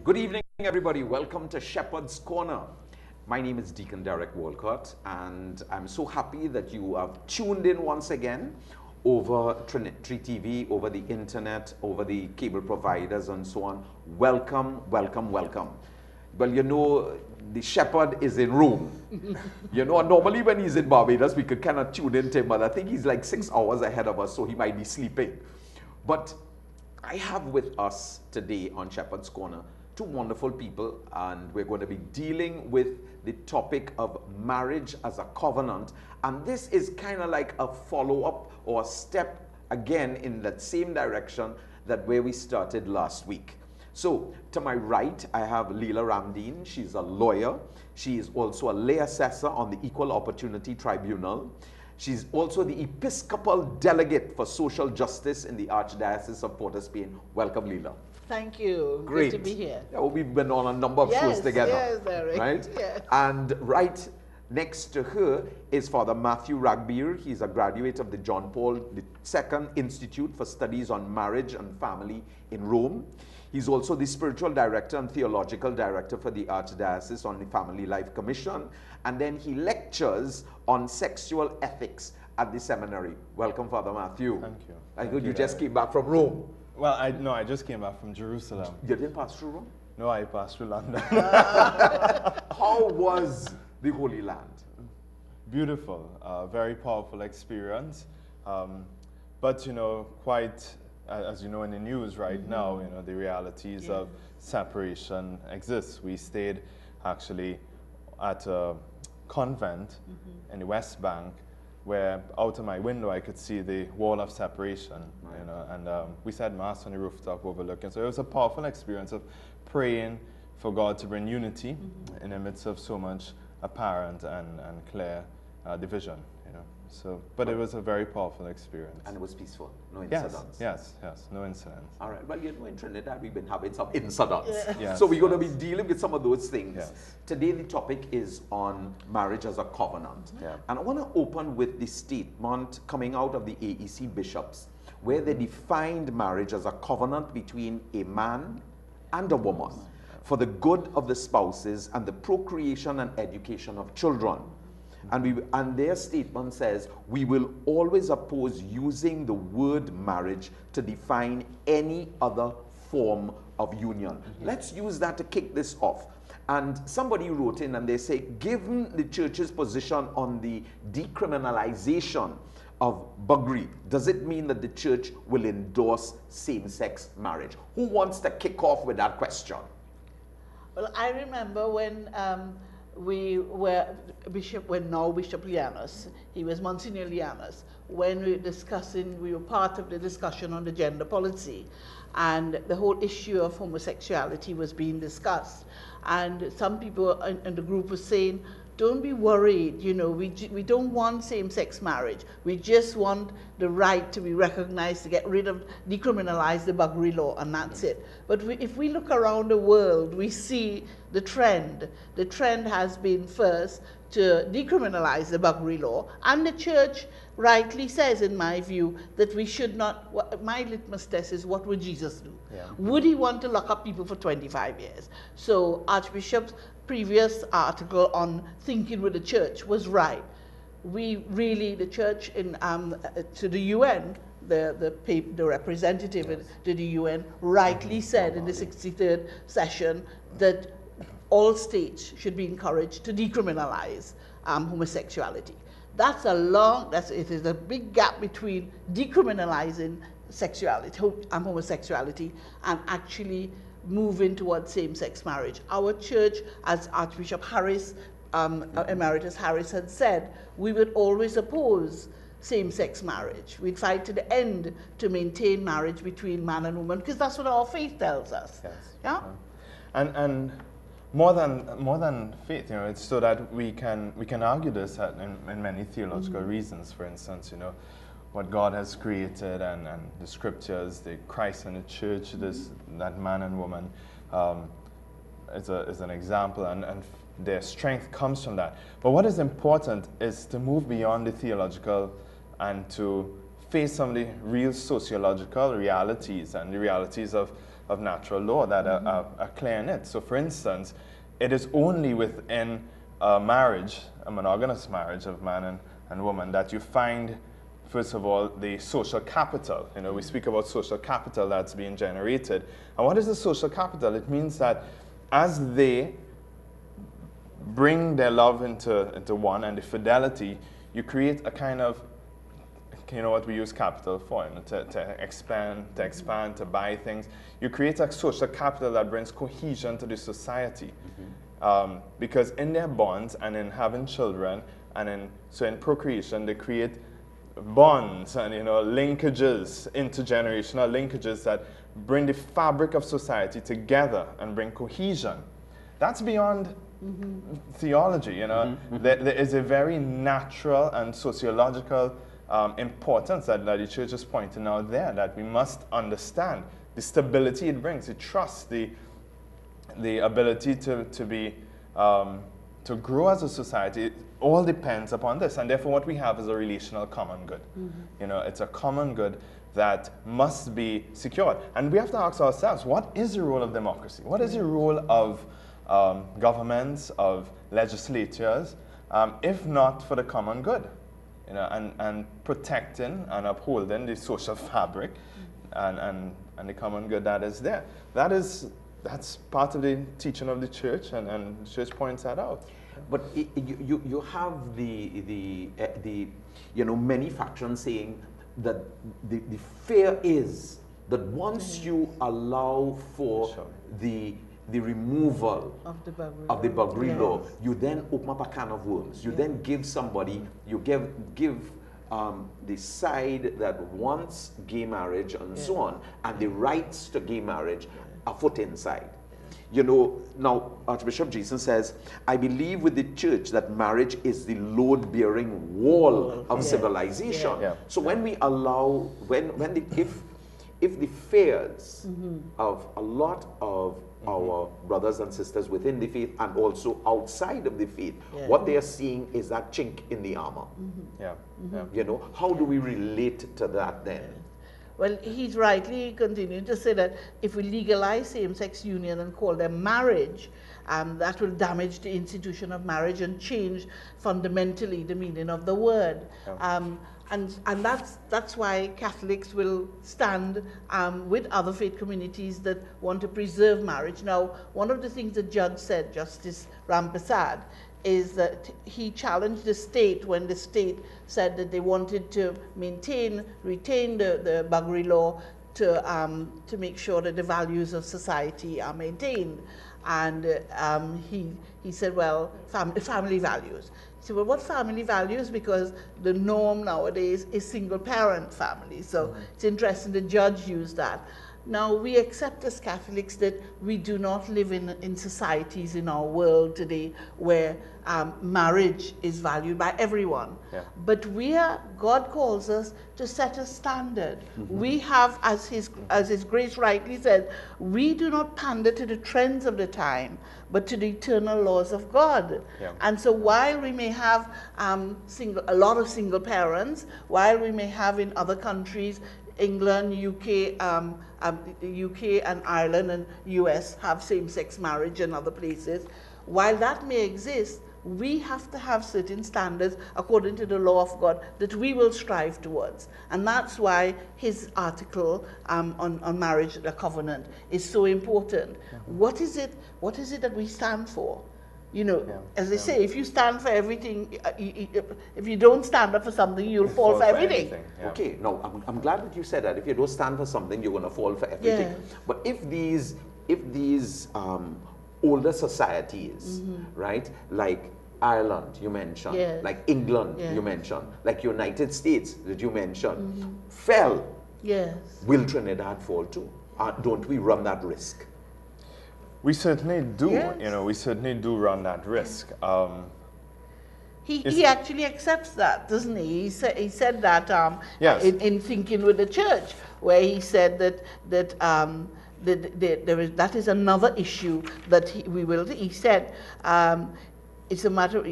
Good evening, everybody. Welcome to Shepherd's Corner. My name is Deacon Derek Walcott, and I'm so happy that you have tuned in once again over Trinity TV, over the internet, over the cable providers, and so on. Welcome, welcome, welcome. Well, you know, the shepherd is in Rome. You know, normally when he's in Barbados, we could kind of tune in to him, but I think he's like 6 hours ahead of us, so he might be sleeping. But I have with us today on Shepherd's Corner two wonderful people, and we're going to be dealing with the topic of marriage as a covenant. And this is kind of like a follow-up or a step again in that same direction that where we started last week. So to my right, I have Leela Ramdeen. She's a lawyer. She is also a lay assessor on the Equal Opportunity Tribunal. She's also the Episcopal Delegate for Social Justice in the Archdiocese of Port of Spain. Welcome, Leela. Thank you. Great. Good to be here. Yeah, well, we've been on a number of shows together. Yes, Eric. Right? Yes. And right next to her is Father Matthew Ragbeer. He's a graduate of the John Paul II Institute for Studies on Marriage and Family in Rome. He's also the spiritual director and theological director for the Archdiocese on the Family Life Commission. And then he lectures on sexual ethics at the seminary. Welcome, Father Matthew. Thank you. I heard you just came back from Rome. Well, I just came back from Jerusalem. You didn't pass through Rome? No, I passed through London. How was the Holy Land? Beautiful, very powerful experience. But, you know, quite, as you know in the news right now, you know, the realities of separation exist. We stayed actually at a convent in the West Bank, where out of my window I could see the wall of separation, you know, and we said mass on the rooftop overlooking. So it was a powerful experience of praying for God to bring unity in the midst of so much apparent and clear division, you know. So, but it was a very powerful experience. And it was peaceful, no incidents. Yes, no incidents. All right, well, you know, in Trinidad, we've been having some incidents. Yes, So we're going to be dealing with some of those things. Yes. Today, the topic is on marriage as a covenant. Yeah. And I want to open with the statement coming out of the AEC bishops, where they defined marriage as a covenant between a man and a woman for the good of the spouses and the procreation and education of children. And their statement says, we will always oppose using the word marriage to define any other form of union. Let's use that to kick this off. And somebody wrote in and they say, given the church's position on the decriminalization of buggery, does it mean that the church will endorse same-sex marriage? Who wants to kick off with that question? Well, I remember when we were Bishop Llanos, he was Monsignor Llanos, when we were part of the discussion on the gender policy, and the whole issue of homosexuality was being discussed. And some people in the group were saying, don't be worried, you know, we don't want same-sex marriage. We just want the right to be recognized, to get rid of, decriminalize the buggery law, and that's it. But if we look around the world, we see the trend. The trend has been first to decriminalize the buggery law, and the church rightly says, in my view, that we should not, my litmus test is, what would Jesus do? Yeah. Would he want to lock up people for 25 years? So Archbishop's previous article on thinking with the church was right. We really, the church in to the UN, the representative to the UN rightly said in the 63rd session that all states should be encouraged to decriminalize homosexuality. It is a big gap between decriminalizing sexuality, homosexuality, and actually moving towards same-sex marriage. Our church, as Archbishop Harris Emeritus Harris had said, we would always oppose same-sex marriage. We'd fight to the end to maintain marriage between man and woman, because that's what our faith tells us. Yes. Yeah? And more than faith, you know, it's so that we can argue this in many theological reasons. For instance, you know, what God has created and the scriptures, the Christ and the church, that man and woman is an example, and their strength comes from that. But what is important is to move beyond the theological and to face some of the real sociological realities and the realities of natural law that are clear in it. So for instance, it is only within a marriage, a monogamous marriage of man and woman, that you find, first of all, the social capital. You know, we speak about social capital that's being generated. And what is the social capital? It means that as they bring their love into one and the fidelity, you create a kind of, you know what we use capital for, you know, to expand, to buy things. You create a social capital that brings cohesion to the society. Because in their bonds and in having children and in procreation, they create bonds and, you know, linkages, intergenerational linkages that bring the fabric of society together and bring cohesion. That's beyond theology, you know. There is a very natural and sociological importance that the church is pointing out there, that we must understand the stability it brings, the trust, the ability to grow as a society. It all depends upon this, and therefore what we have is a relational common good. You know, it's a common good that must be secured, and we have to ask ourselves, what is the role of democracy? What is the role of governments, of legislatures, if not for the common good? You know, and protecting and upholding the social fabric and the common good that is there. That's part of the teaching of the church, and the church points that out. But you have the you know, many factions saying that the fear is that once you allow for the removal of the Bagri law, you then open up a can of worms. You then give somebody, you give the side that wants gay marriage and so on, and the rights to gay marriage, a foot inside. You know, now Archbishop Jason says, I believe with the church that marriage is the load-bearing wall of civilization. So when we allow, if the fears of a lot of our brothers and sisters within the faith and also outside of the faith, what they are seeing is that chink in the armor. You know, how do we relate to that then? Well, he's rightly continuing to say that if we legalize same-sex union and call them marriage, that will damage the institution of marriage and change fundamentally the meaning of the word. And that's why Catholics will stand with other faith communities that want to preserve marriage. Now, one of the things the judge said, Justice Rampersad, is that he challenged the state when the state said that they wanted to retain the Bagri law to make sure that the values of society are maintained. And he said, well, family values. He said, well, what family values? Because the norm nowadays is single-parent family. So it's interesting the judge used that. Now, we accept as Catholics that we do not live in societies in our world today where marriage is valued by everyone. But God calls us to set a standard. We have, as His Grace rightly said, we do not pander to the trends of the time, but to the eternal laws of God. And so while we may have a lot of single parents, while we may have in other countries, England, UK and Ireland and US have same-sex marriage and other places. While that may exist, we have to have certain standards according to the law of God that we will strive towards. And that's why his article on marriage, the covenant, is so important. What is it that we stand for? You know, as they say, if you stand for everything, if you don't stand up for something, you'll fall for everything. Okay, no, I'm glad that you said that. If you don't stand for something, you're going to fall for everything. But if these older societies, right, like Ireland, you mentioned, Yes. like England, Yes. you mentioned, like United States that you mentioned, fell. Yes. Will Trinidad fall too? Don't we run that risk? We certainly do. Yes. You know, we certainly do run that risk. He actually accepts that, doesn't he? He said that Yes. in Thinking with the Church, where he said that that is another issue that he said it's a matter of,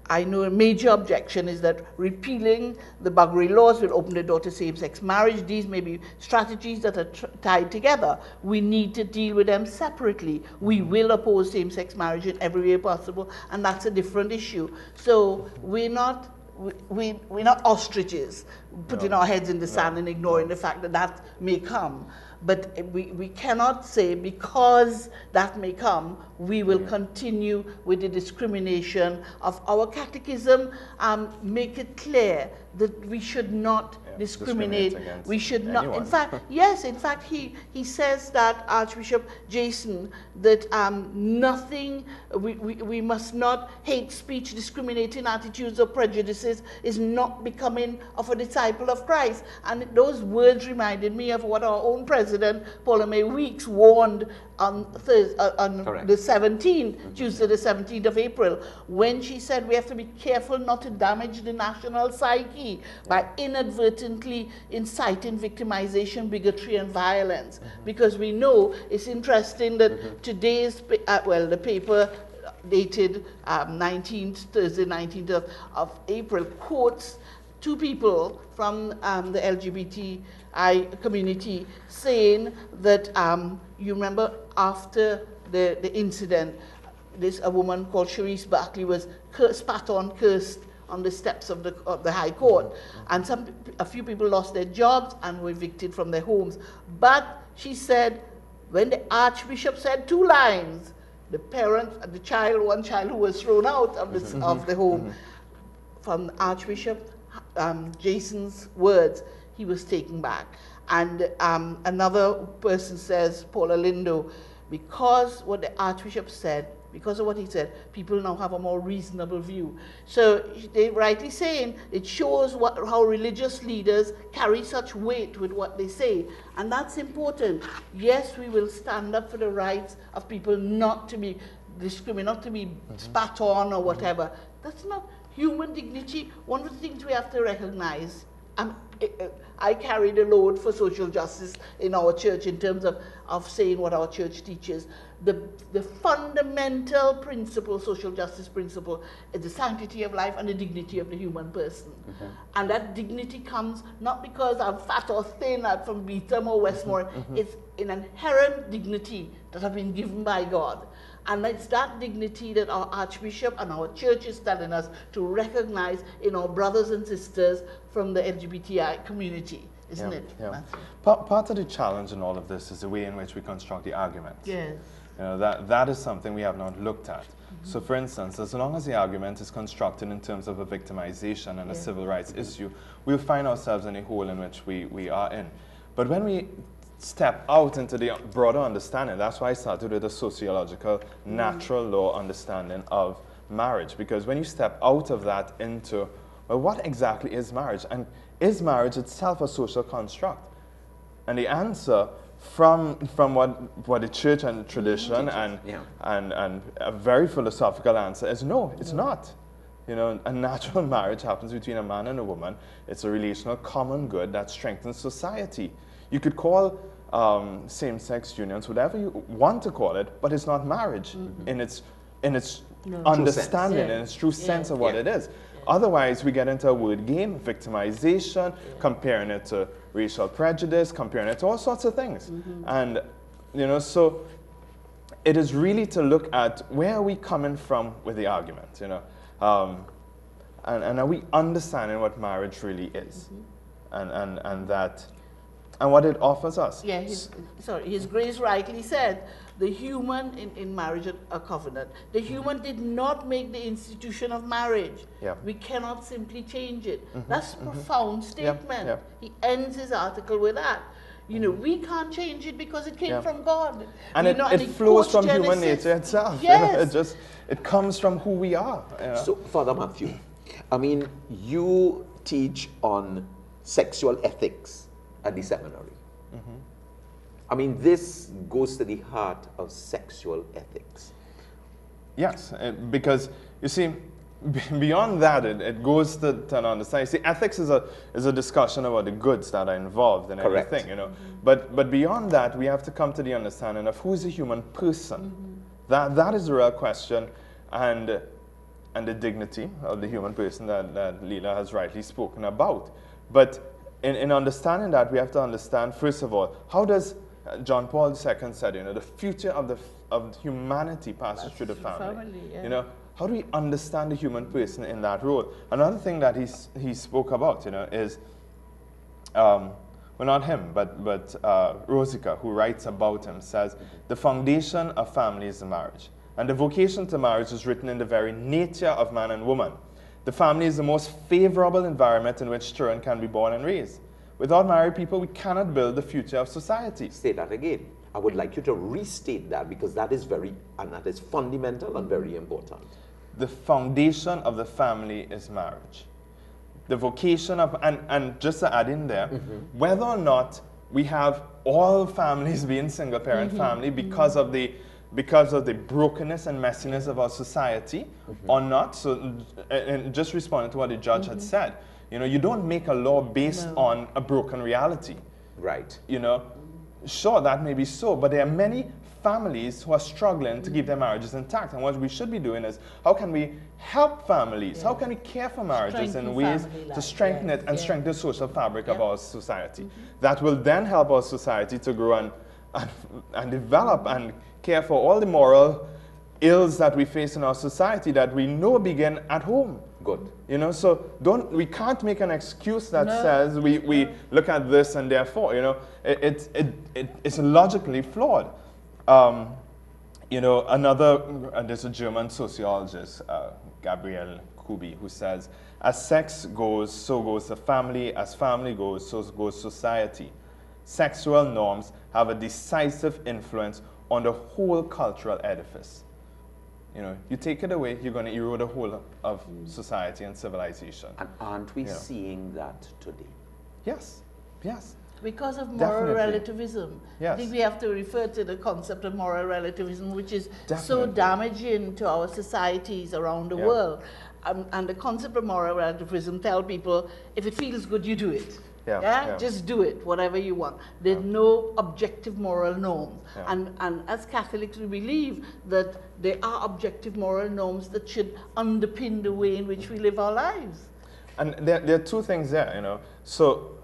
I know a major objection is that repealing the Buggery laws will open the door to same-sex marriage. These may be strategies that are tied together. We need to deal with them separately. We will oppose same-sex marriage in every way possible, and that's a different issue. So we're not ostriches putting our heads in the sand and ignoring the fact that that may come. But we cannot say because that may come, we will continue with the discrimination of our catechism. Make it clear that we should not discriminate. We should not. Anyone. In fact, yes. In fact, he says that Archbishop Jason that nothing. We must not hate speech, discriminating attitudes or prejudices is not becoming of a disciple of Christ. And those words reminded me of what our own president, Paula May Weeks, warned on the 17th, Tuesday the 17th of April, when she said we have to be careful not to damage the national psyche by inadvertently inciting victimization, bigotry, and violence. Because we know, it's interesting that today's, the paper dated Thursday 19th of April, quotes two people from the LGBTI community saying that, you remember after the incident, a woman called Sharice Barkley was spat on, cursed on the steps of the High Court. And a few people lost their jobs and were evicted from their homes. But she said, when the Archbishop said two lines, the parent, one child who was thrown out of the home, from Archbishop Jason's words, he was taken back. And another person says, Paula Lindo, because what the Archbishop said, because of what he said, people now have a more reasonable view. So they're rightly saying it shows how religious leaders carry such weight with what they say. And that's important. Yes, we will stand up for the rights of people not to be discriminated, not to be spat on or whatever. That's not human dignity. One of the things we have to recognize, I carry the load for social justice in our church in terms of saying what our church teaches. The fundamental principle, social justice principle, is the sanctity of life and the dignity of the human person. And that dignity comes not because I'm fat or thin, I'm from Beetham or Westmore. It's an inherent dignity that has been given by God. And it's that dignity that our Archbishop and our church is telling us to recognize in our brothers and sisters from the LGBTI community, isn't it? Yeah. Part of the challenge in all of this is the way in which we construct the arguments. Yes. You know, that is something we have not looked at. So for instance, as long as the argument is constructed in terms of a victimization and a civil rights issue, we'll find ourselves in a hole in which we are in. But when we step out into the broader understanding, that's why I started with a sociological, natural law understanding of marriage. Because when you step out of that into, well, what exactly is marriage? And is marriage itself a social construct? And the answer from what the church and tradition and a very philosophical answer is no, it's not. You know, a natural marriage happens between a man and a woman. It's a relational common good that strengthens society. You could call same-sex unions whatever you want to call it, but it's not marriage in its understanding, in its true sense of what it is. Otherwise, we get into a word game, victimization, comparing it to racial prejudice, comparing it to all sorts of things. And, you know, so it is really to look at where are we coming from with the argument, you know. And are we understanding what marriage really is? And what it offers us. Yeah, His Grace rightly said, the human in marriage a covenant. The human did not make the institution of marriage. We cannot simply change it. That's a profound statement. He ends his article with that. You know, we can't change it because it came from God. And You know, it flows quotes from human Genesis. nature itself. Yes. It comes from who we are. So, Father Matthew, I mean, you teach on sexual ethics at the seminary. I mean, this goes to the heart of sexual ethics. Yes, because you see, beyond that, it goes to an understanding. See, ethics is a discussion about the goods that are involved in Correct. everything, you know. But beyond that, we have to come to the understanding of who is a human person. That is the real question, and the dignity of the human person that Leela has rightly spoken about. But in understanding that, we have to understand, first of all, how does John Paul II said, you know, the future of humanity passes through the family. Yeah. You know, how do we understand the human person in that role? Another thing that he spoke about, you know, is, well, not him, but Rosica, who writes about him, says, the foundation of family is the marriage. And the vocation to marriage is written in the very nature of man and woman. The family is the most favorable environment in which children can be born and raised. Without married people, we cannot build the future of society. Say that again. I would like you to restate that because that is fundamental and very important. The foundation of the family is marriage. The vocation of, and just to add in there, whether or not we have all families being single parent family because of the brokenness and messiness of our society or not. So, and just responding to what the judge had said, you know, you don't make a law based on a broken reality. Right. You know, sure, that may be so, but there are many families who are struggling to keep their marriages intact. And what we should be doing is, how can we help families? How can we care for marriages in ways to strengthen it and strengthen the social fabric of our society? That will then help our society to grow and develop and care for all the moral ills that we face in our society that we know begin at home. Good. You know, so we can't make an excuse that says we look at this and therefore, you know, it's logically flawed. You know, there's a German sociologist, Gabriel Kubi, who says, as sex goes, so goes the family. As family goes, so goes society. Sexual norms have a decisive influence on the whole cultural edifice. You know, you take it away, you're going to erode the whole of society and civilization. And aren't we seeing that today? Yes, yes. Because of moral Definitely. relativism. Yes. I think we have to refer to the concept of moral relativism, which is so Definitely. damaging to our societies around the world. And the concept of moral relativism tell people, if it feels good, you do it. Yeah. Just do it, whatever you want. There's no objective moral norms. Yeah. And as Catholics, we believe that there are objective moral norms that should underpin the way in which we live our lives. And there are two things there, you know. So,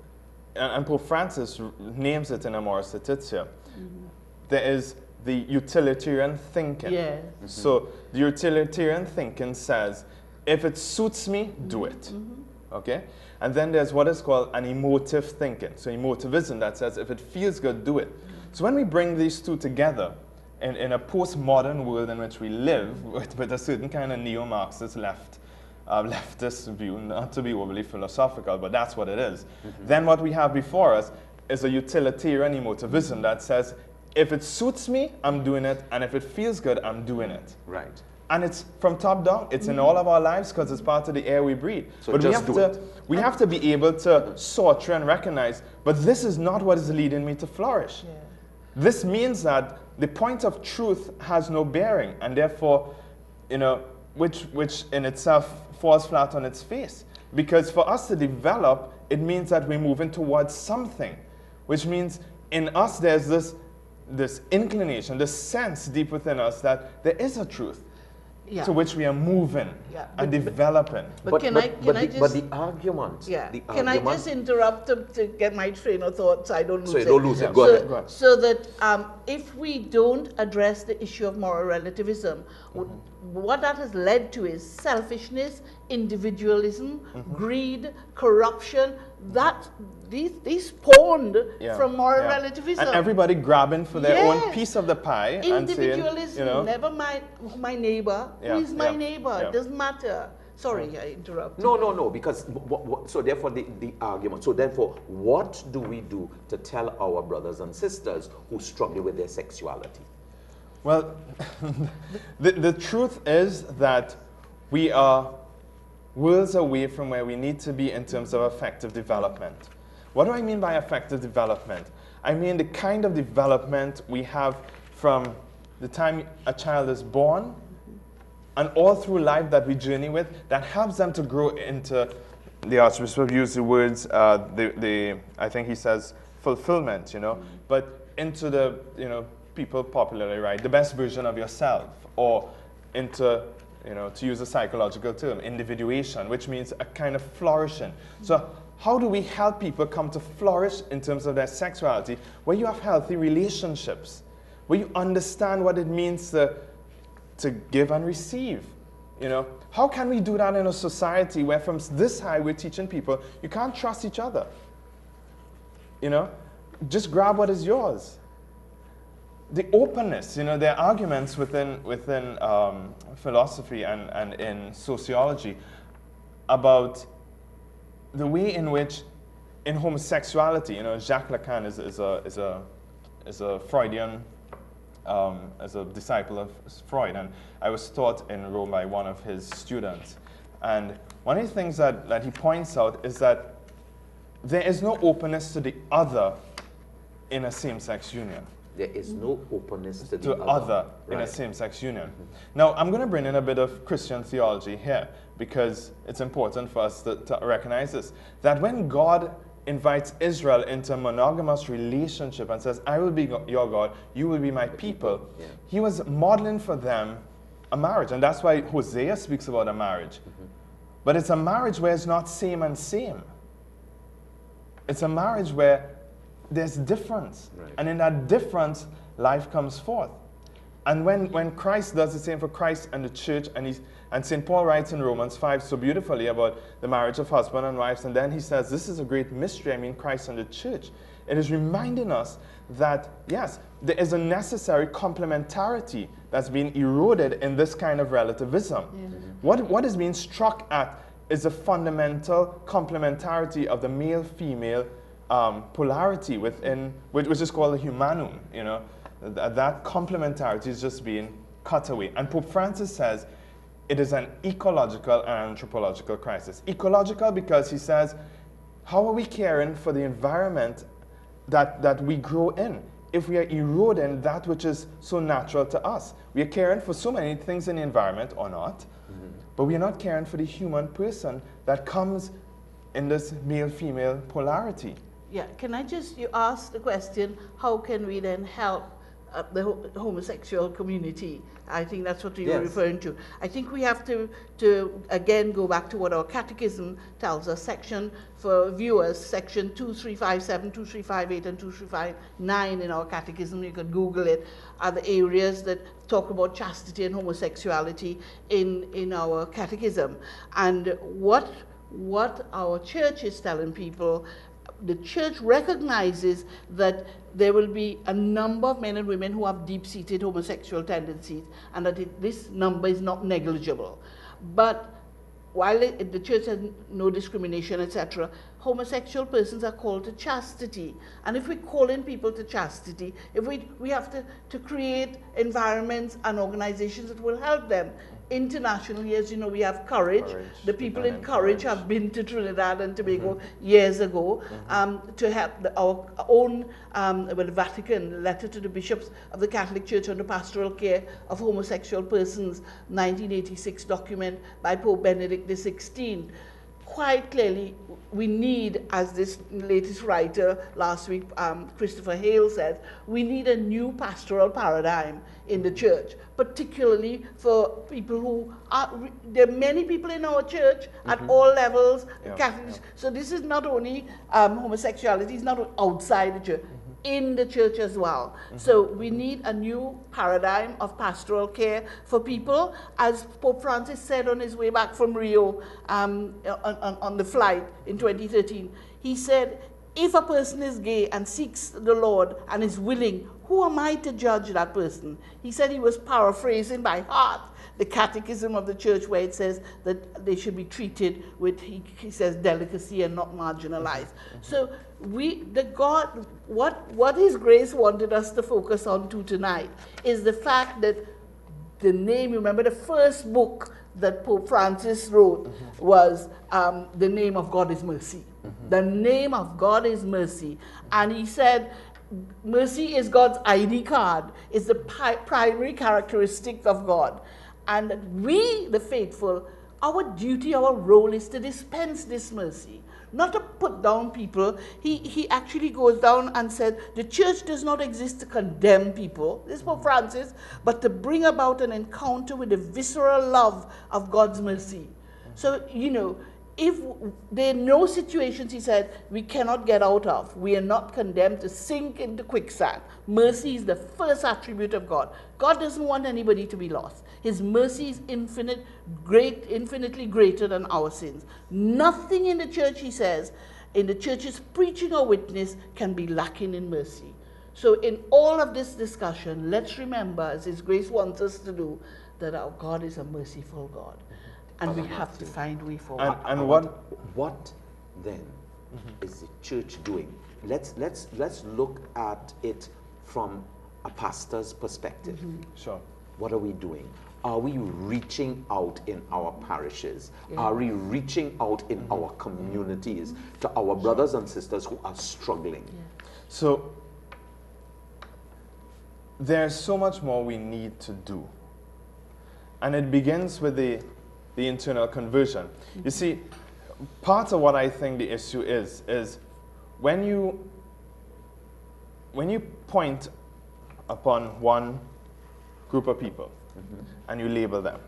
and Pope Francis names it in Amoris Laetitia. There is the utilitarian thinking. Yes. So the utilitarian thinking says, if it suits me, do it. Okay? And then there's what is called an emotive thinking. So emotivism that says, if it feels good, do it. So when we bring these two together in a postmodern world in which we live, with a certain kind of neo-Marxist leftist view, not to be overly philosophical, but that's what it is. Then what we have before us is a utilitarian emotivism that says, if it suits me, I'm doing it, and if it feels good, I'm doing it. Right. And it's from top down. It's in all of our lives because it's part of the air we breathe. So but just we have to be able to sort through and recognize, but this is not what is leading me to flourish. Yeah. This means that the point of truth has no bearing, and therefore, you know, which in itself falls flat on its face. Because for us to develop, it means that we're moving towards something, which means in us there's this inclination, this sense deep within us that there is a truth to which we are moving and developing. But can I But the argument. Yeah. The Can I just interrupt to get my train of thought so I don't lose So it? you don't lose it. Go so, ahead. Go ahead. So that if we don't address the issue of moral relativism, what that has led to is selfishness, individualism, greed, corruption. These spawned from moral relativism. And everybody grabbing for their own Yes. piece of the pie and saying, Individualism, you know, never mind my neighbor. Who is my neighbor? Yeah. It doesn't matter. Sorry, I interrupted. No, because, so therefore the argument, so therefore, what do we do to tell our brothers and sisters who struggle with their sexuality? Well, the truth is that we are worlds away from where we need to be in terms of effective development. What do I mean by effective development? I mean the kind of development we have from the time a child is born and all through life that we journey with that helps them to grow into, the Archbishop used the words, I think he says fulfillment, you know, but into the, you know, people popularly write, the best version of yourself, or into, you know, to use a psychological term, individuation, which means a kind of flourishing. So how do we help people come to flourish in terms of their sexuality where you have healthy relationships, where you understand what it means to give and receive? You know, how can we do that in a society where from this high we're teaching people you can't trust each other? You know, just grab what is yours. The openness, you know, there are arguments within philosophy and in sociology about the way in which in homosexuality, you know, Jacques Lacan is a Freudian, as a disciple of Freud, and I was taught in Rome by one of his students. And one of the things that he points out is that there is no openness to the other in a same-sex union. There is no openness to the other in right. a same-sex union. Now, I'm going to bring in a bit of Christian theology here because it's important for us to recognize this, that when God invites Israel into a monogamous relationship and says, I will be your God, you will be my people, yeah. He was modeling for them a marriage. And that's why Hosea speaks about a marriage. But it's a marriage where it's not same and same. It's a marriage where there's difference. Right. And in that difference, life comes forth. And when Christ does the same for Christ and the church, and St. Paul writes in Romans 5 so beautifully about the marriage of husband and wives, and then he says, this is a great mystery, I mean Christ and the church. It is reminding us that, yes, there is a necessary complementarity that's being eroded in this kind of relativism. Yeah. What is being struck at is the fundamental complementarity of the male-female polarity within, which is called the humanum, you know. That complementarity is just being cut away. And Pope Francis says it is an ecological and anthropological crisis. Ecological because he says, how are we caring for the environment that we grow in if we are eroding that which is so natural to us? We are caring for so many things in the environment, or not, but we are not caring for the human person that comes in this male-female polarity. Yeah, can I just, you asked the question, how can we then help the homosexual community? I think that's what you were referring to. I think we have to again go back to what our catechism tells us. Section, for viewers, section 2357, 2358 and 2359 in our catechism, you can Google it, are the areas that talk about chastity and homosexuality in our catechism. And what our church is telling people, the church recognizes that there will be a number of men and women who have deep-seated homosexual tendencies, and that this number is not negligible. But while the church has no discrimination, etc., homosexual persons are called to chastity. And if we call in people to chastity, if we have to create environments and organizations that will help them. Internationally, as you know, we have Courage. The people in Courage have been to Trinidad and Tobago years ago to help our own, Vatican letter to the bishops of the Catholic Church on the pastoral care of homosexual persons, 1986 document by Pope Benedict XVI. Quite clearly, we need, as this latest writer last week, Christopher Hale said, we need a new pastoral paradigm in the church, particularly for people who are, there are many people in our church at all levels, Catholics. So this is not only homosexuality, it's not outside the church, in the church as well. So we need a new paradigm of pastoral care for people. As Pope Francis said on his way back from Rio on the flight in 2013, he said, if a person is gay and seeks the Lord and is willing, who am I to judge that person? He said, he was paraphrasing by heart the catechism of the church where it says that they should be treated with, he says, delicacy and not marginalized. So what His Grace wanted us to focus on tonight is the fact that the name, remember the first book that Pope Francis wrote was The Name of God is Mercy. The name of God is mercy. And he said, mercy is God's ID card. It's the primary characteristic of God. And that we, the faithful, our duty, our role is to dispense this mercy, not to put down people. He actually goes down and said, the church does not exist to condemn people, this is Pope Francis, but to bring about an encounter with the visceral love of God's mercy. So, you know, if there are no situations, he said, we cannot get out of. We are not condemned to sink into quicksand. Mercy is the first attribute of God. God doesn't want anybody to be lost. His mercy is infinitely greater than our sins. Nothing in the church, he says, in the church's preaching or witness can be lacking in mercy. So in all of this discussion, let's remember, as His Grace wants us to do, that our God is a merciful God. And we have to find a way forward. And what then is the church doing? Let's look at it from a pastor's perspective. Sure. What are we doing? Are we reaching out in our parishes? Are we reaching out in our communities to our brothers and sisters who are struggling? So there's so much more we need to do. And it begins with the internal conversion. You see, part of what I think the issue is when you point upon one group of people and you label them,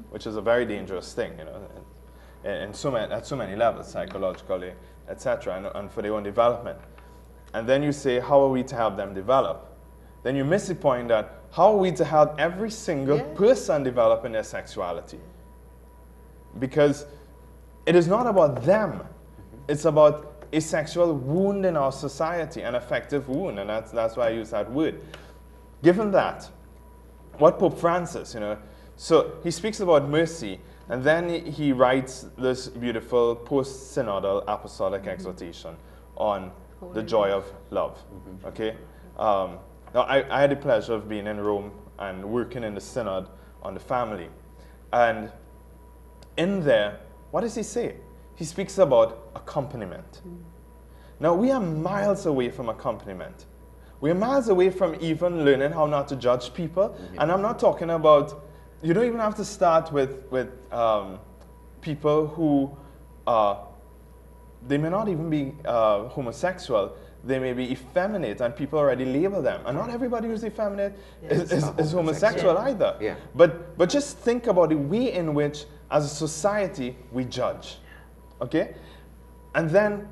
which is a very dangerous thing, you know, at so many levels, psychologically, etc., and for their own development. And then you say, how are we to help them develop? Then you miss the point that how are we to help every single person develop in their sexuality? Because it is not about them. It's about a sexual wound in our society, an affective wound, and that's why I use that word. Given that, what Pope Francis, you know, so he speaks about mercy, and then he writes this beautiful post-synodal apostolic exhortation on the joy of love, okay? Now, I had the pleasure of being in Rome and working in the synod on the family, and in there, what does he say? He speaks about accompaniment. Now, we are miles away from accompaniment. We are miles away from even learning how not to judge people. And I'm not talking about, you don't even have to start with people who, they may not even be homosexual. They may be effeminate, and people already label them. And not everybody who's effeminate is homosexual either. But just think about the way in which, as a society, we judge. Okay? And then,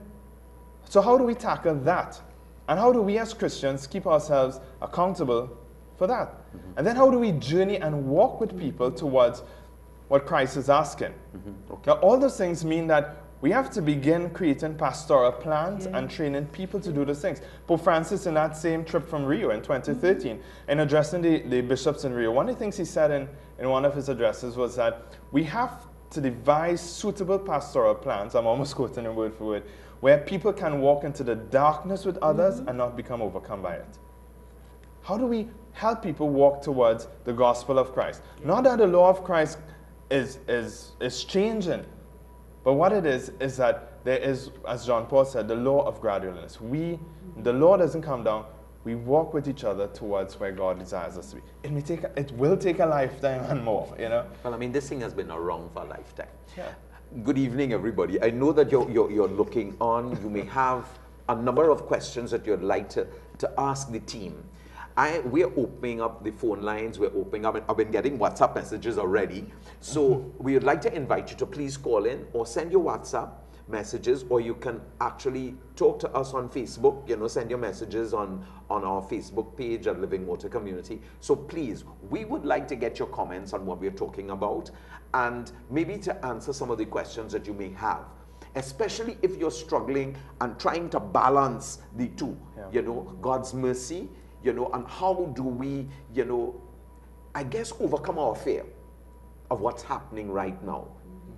so how do we tackle that? And how do we as Christians keep ourselves accountable for that? And then how do we journey and walk with people towards what Christ is asking? Now, all those things mean that we have to begin creating pastoral plans and training people to do those things. Pope Francis, in that same trip from Rio in 2013, in addressing the bishops in Rio, one of the things he said in one of his addresses was that we have to devise suitable pastoral plans, I'm almost quoting him word for word, where people can walk into the darkness with others and not become overcome by it. How do we help people walk towards the gospel of Christ? Not that the law of Christ is changing, but what it is that there is, as John Paul said, the law of gradualness. The law doesn't come down. We walk with each other towards where God desires us to be. It will take a lifetime and more, you know. Well, I mean, this thing has been around for a lifetime. Good evening, everybody. I know that you're looking on. You may have a number of questions that you'd like to ask the team. We're opening up the phone lines. We're opening up. I've been getting WhatsApp messages already. So we would like to invite you to please call in or send your WhatsApp messages, or you can actually talk to us on Facebook. You know, send your messages on our Facebook page at Living Water Community. So please, we would like to get your comments on what we're talking about, and maybe to answer some of the questions that you may have, especially if you're struggling and trying to balance the two. You know, God's mercy, you know, and how do we, you know, I guess overcome our fear. of what's happening right now.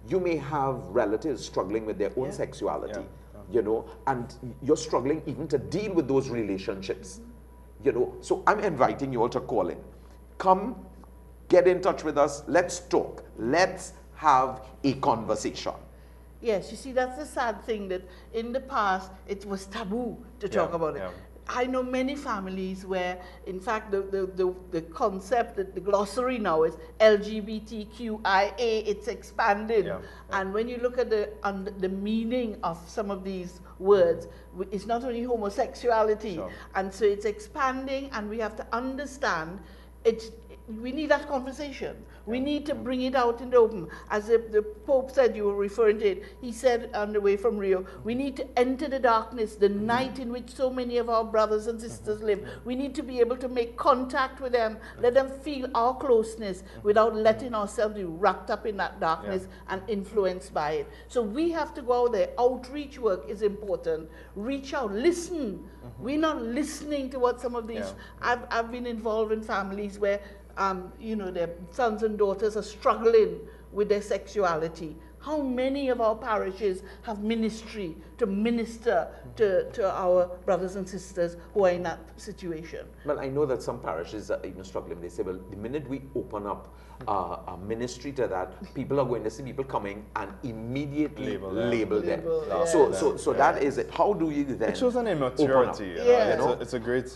You may have relatives struggling with their own sexuality, you know, and you're struggling even to deal with those relationships, you know. So I'm inviting you all to call in. Come, get in touch with us. Let's talk. Let's have a conversation. Yes, you see, that's the sad thing, that in the past it was taboo to talk about it. I know many families where, in fact, the concept, the glossary now is LGBTQIA, it's expanded. And when you look at the meaning of some of these words, it's not only homosexuality, and so it's expanding, and we have to understand we need that conversation. We need to bring it out in the open. As the Pope said, you were referring to it, he said on the way from Rio, we need to enter the darkness, the night in which so many of our brothers and sisters live. We need to be able to make contact with them, let them feel our closeness without letting ourselves be wrapped up in that darkness and influenced by it. So we have to go out there. Outreach work is important. Reach out, listen. We're not listening to what some of these, I've been involved in families where you know, their sons and daughters are struggling with their sexuality. How many of our parishes have ministry to minister to our brothers and sisters who are in that situation? Well, I know that some parishes are even struggling. They say, well, the minute we open up a ministry to that, people are going to see people coming and immediately label them. So that is it. How do you then? It shows an immaturity. You know? It's a great.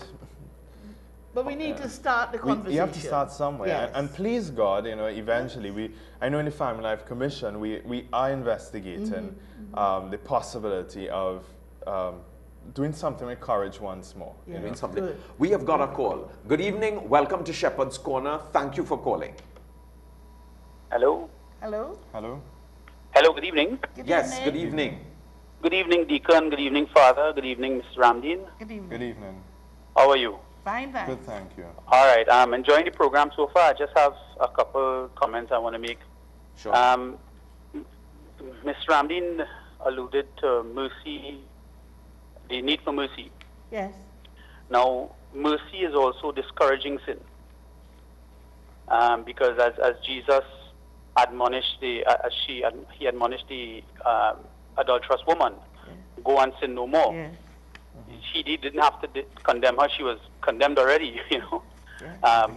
But we need to start the conversation. You have to start somewhere. And please God, you know, eventually, I know in the Family Life Commission, we are investigating the possibility of doing something with courage once more. Doing something. Good. We have got a call. Good evening. Welcome to Shepherd's Corner. Thank you for calling. Hello. Hello. Hello. Hello. Good evening. Good evening. Good evening. Good evening, Deacon. Good evening, Father. Good evening, Mr. Ramdeen. Good evening. Good evening. How are you? Fine, thanks. Good, thank you. All right. I'm enjoying the program so far. I just have a couple comments I want to make. Sure. Mr. Ramdeen alluded to mercy, the need for mercy. Yes. Now, mercy is also discouraging sin. Because as Jesus admonished he admonished the adulterous woman, go and sin no more. Yes. He didn't have to condemn her. She was condemned already, you know.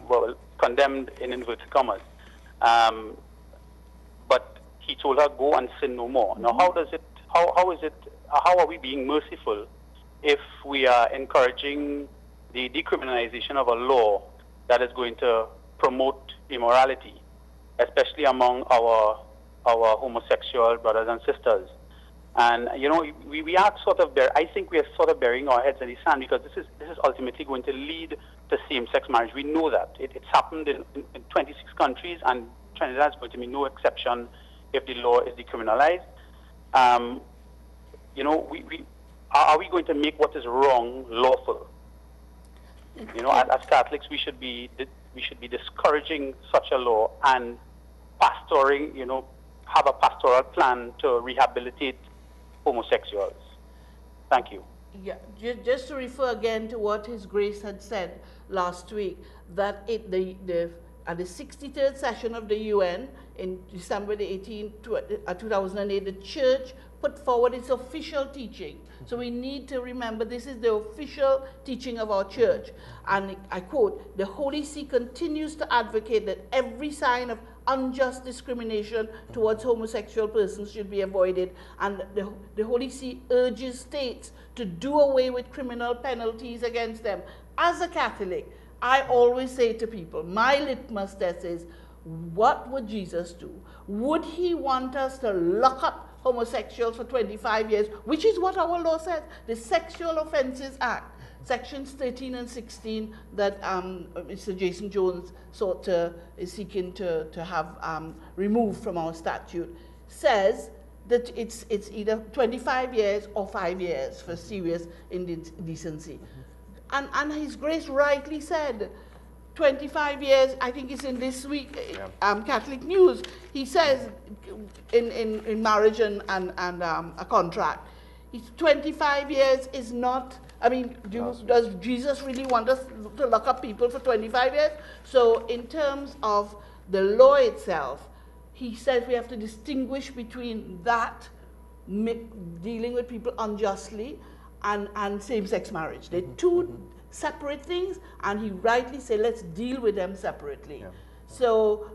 Well, condemned in inverted commas. But he told her, go and sin no more. Now, how are we being merciful if we are encouraging the decriminalization of a law that is going to promote immorality, especially among our homosexual brothers and sisters? And you know, we are I think we are sort of burying our heads in the sand, because this is ultimately going to lead to same-sex marriage. We know that it's happened in 26 countries, and Trinidad is going to be no exception if the law is decriminalized. You know, are we going to make what is wrong lawful? You know, as Catholics, we should be discouraging such a law and pastoring. You know, have a pastoral plan to rehabilitate homosexuals. Thank you. Yeah, just to refer again to what His Grace had said last week, that at the 63rd session of the UN in December 2008, the Church put forward its official teaching. So we need to remember this is the official teaching of our Church. And I quote, the Holy See continues to advocate that every sign of unjust discrimination towards homosexual persons should be avoided, and the Holy See urges states to do away with criminal penalties against them. As a Catholic, I always say to people, my litmus test is, what would Jesus do? Would he want us to lock up homosexuals for 25 years, which is what our law says? The Sexual Offences Act, Sections 13 and 16 that Mr. Jason Jones is seeking to have removed from our statute, says that it's either 25 years or 5 years for serious indecency. And His Grace rightly said, 25 years, I think it's in this week, Catholic News, he says in marriage and a contract, 25 years is not, I mean, does Jesus really want us to lock up people for 25 years? So in terms of the law itself, he said we have to distinguish between that, dealing with people unjustly, and same-sex marriage. They're two separate things, and he rightly said, let's deal with them separately. Yeah. So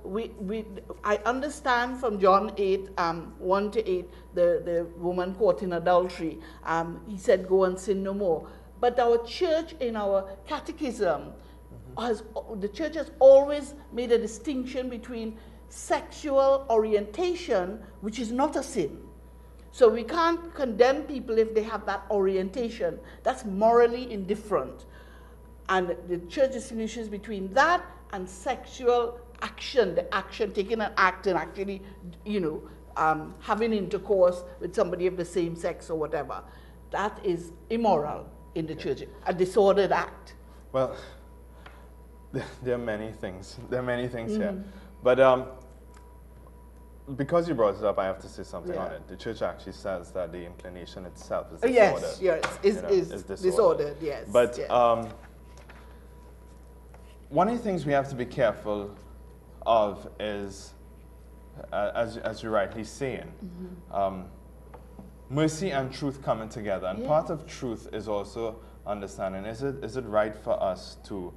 I understand from John 8, 1 to 8, the woman caught in adultery. He said, go and sin no more. But our church, in our catechism, the church has always made a distinction between sexual orientation, which is not a sin. So we can't condemn people if they have that orientation. That's morally indifferent. And the church distinguishes between that and sexual action, the action, taking an act and actually, having intercourse with somebody of the same sex or whatever. That is immoral in the church, a disordered act. Well, there are many things. There are many things here. But because you brought it up, I have to say something on it. The church actually says that the inclination itself is disordered. Yes, is disordered, yes. But yes. One of the things we have to be careful of is, as you're rightly saying, mercy and truth coming together. And part of truth is also understanding, is it right for us to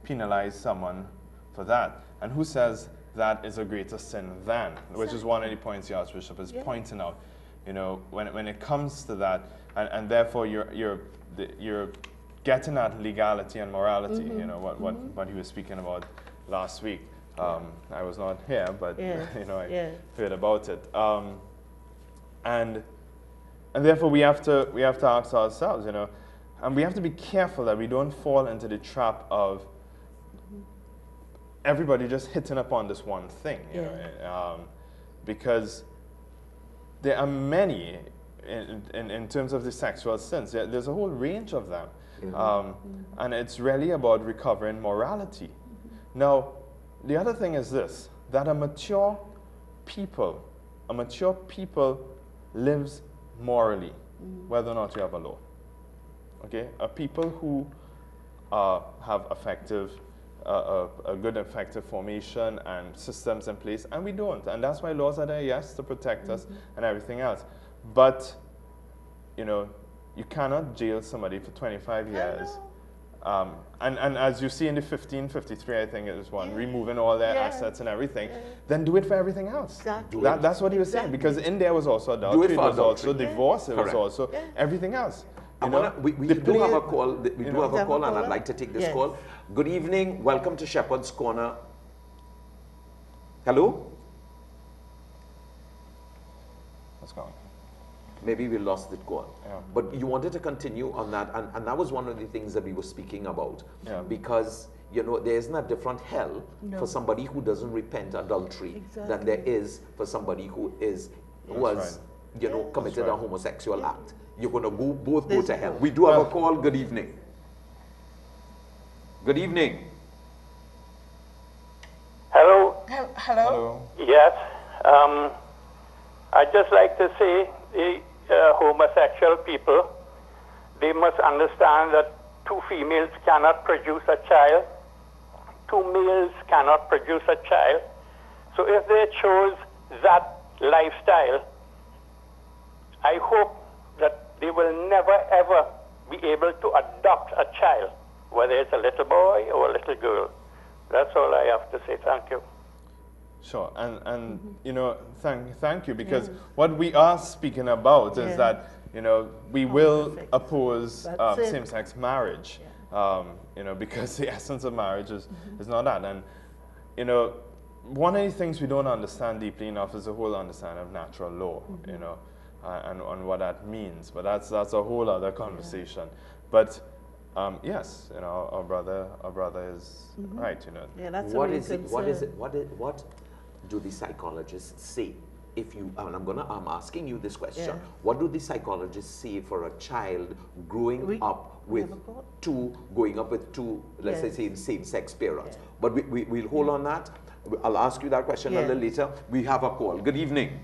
penalize someone for that? And who says that is a greater sin than? Which is one of the points the Archbishop is pointing out. When it comes to that, and therefore you're getting at legality and morality. What he was speaking about last week. I was not here, but I heard about it. And therefore we have to ask ourselves, and we have to be careful that we don't fall into the trap of everybody just hitting upon this one thing, because there are many in terms of the sexual sins. There's a whole range of them, and it's really about recovering morality. Now, the other thing is this: that a mature people lives morally, whether or not you have a law. Okay, a people who have effective. A good effective formation and systems in place, and we don't, and that's why laws are there, yes, to protect us and everything else. But you cannot jail somebody for 25 years. And as you see in the 1553, I think it was one, removing all their assets and everything, then do it for everything else. Exactly. That's what he was saying, because in there was also adultery, it was also divorce, it was also everything else. We do have a call. We do have a call, and I'd like to take this call. Good evening. Welcome to Shepherd's Corner. Hello? What's going on? Maybe we lost the call. Yeah. But you wanted to continue on that, and that was one of the things that we were speaking about. Yeah. Because, there isn't a different hell for somebody who doesn't repent adultery than there is for somebody who has committed a homosexual act. You're going to both go to hell. We do have a call. Good evening. Good evening. Hello. Hello. Yes. I'd just like to say the homosexual people, they must understand that two females cannot produce a child, two males cannot produce a child. So if they chose that lifestyle, I hope that they will never ever be able to adopt a child, whether it's a little boy or a little girl. That's all I have to say. Thank you. Sure, and thank you, because what we are speaking about is that we will oppose same-sex marriage, because the essence of marriage is not that. And one of the things we don't understand deeply enough is the whole understanding of natural law, and what that means. But that's a whole other conversation. But yes, our brother is right. Yeah, that's What is it? What do the psychologists say? I'm asking you this question. Yeah. What do the psychologists say for a child growing up with two, let's say, same-sex parents? Yeah. But we'll hold on that. I'll ask you that question a little later. We have a call. Good evening.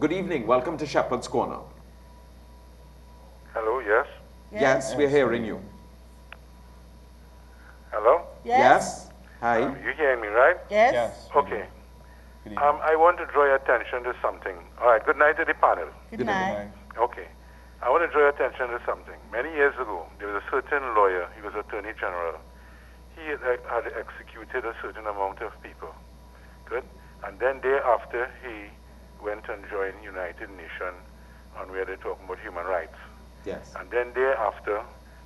Good evening. Welcome to Shepherd's Corner. Hello, yes. Yes, we're hearing you. Hello? Yes. Hi. You hearing me, right? Yes? Yes. Okay. Good evening. I want to draw your attention to something. All right, good night to the panel. Good Good night. night. Okay. I want to draw your attention to something. Many years ago, there was a certain lawyer, he was Attorney General. He had executed a certain amount of people. Good? And then thereafter, he went and joined United Nations on where they're talking about human rights. Yes. And then thereafter,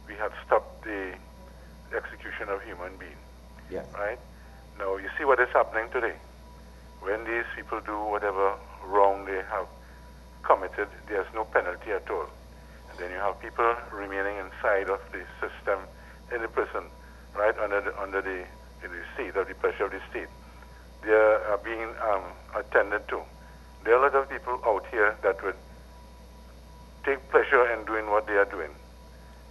we have stopped the execution of human beings. Yes. Right? Now, you see what is happening today. When these people do whatever wrong they have committed, there's no penalty at all. And then you have people remaining inside of the system in the prison, right, under the state, or the pressure of the state. They are being attended to. There are a lot of people out here that would take pleasure in doing what they are doing